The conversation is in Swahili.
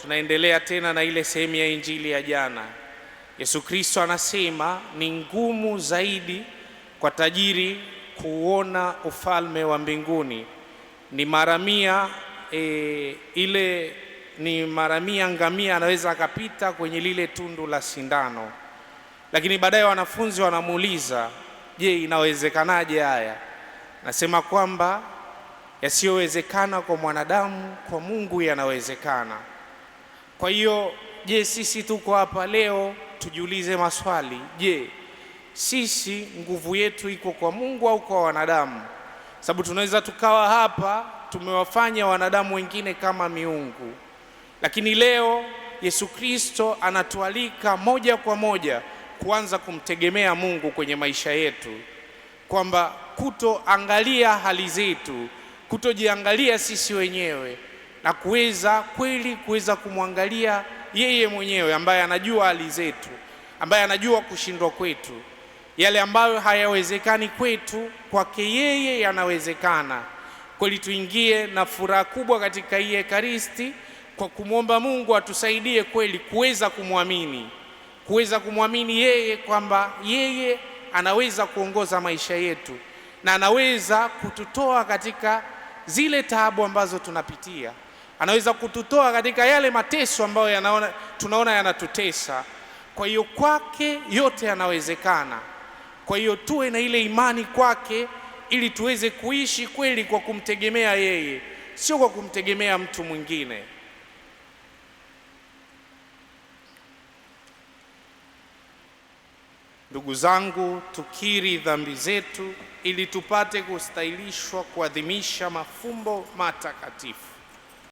tunaendelea tena na ile sehemu ya injili ya jana. Yesu Kristo anasema ni ngumu zaidi kwa tajiri kuona ufalme wa mbinguni. Ni mara mia ni mara mia ngamia anaweza akapita kwenye lile tundu la sindano. Lakini baadaye wanafunzi wanamuuliza, je, inawezekanaje haya? Nasema kwamba yasiyowezekana kwa mwanadamu kwa Mungu yanawezekana. Kwa hiyo, je, sisi tuko hapa leo tujiulize maswali. Je, sisi nguvu yetu iko kwa Mungu au kwa wanadamu? Sababu tunaweza tukawa hapa tumewafanya wanadamu wengine kama miungu. Lakini leo Yesu Kristo anatualika moja kwa moja kuanza kumtegemea Mungu kwenye maisha yetu, kwamba kutoangalia hali zetu, kutojiangalia sisi wenyewe, na kuweza kumwangalia yeye mwenyewe ambaye anajua hali zetu, ambaye anajua kushindwa kwetu. Yale ambayo hayawezekani kwetu, kwake yeye yanawezekana. Kweli tuingie na furaha kubwa katika hii Ekaristi kwa kumwomba Mungu atusaidie kweli kuweza kumwamini yeye, kwamba yeye anaweza kuongoza maisha yetu na anaweza kututoa katika zile taabu ambazo tunapitia. Anaweza kututoa katika yale mateso ambayo tunaona yanatutesa. Kwa hiyo kwake yote yanawezekana. Kwa hiyo tuwe na ile imani kwake ili tuweze kuishi kweli kwa kumtegemea yeye, sio kwa kumtegemea mtu mwingine. Ndugu zangu, tukiri dhambi zetu ili tupate kustahilishwa kuadhimisha mafumbo matakatifu.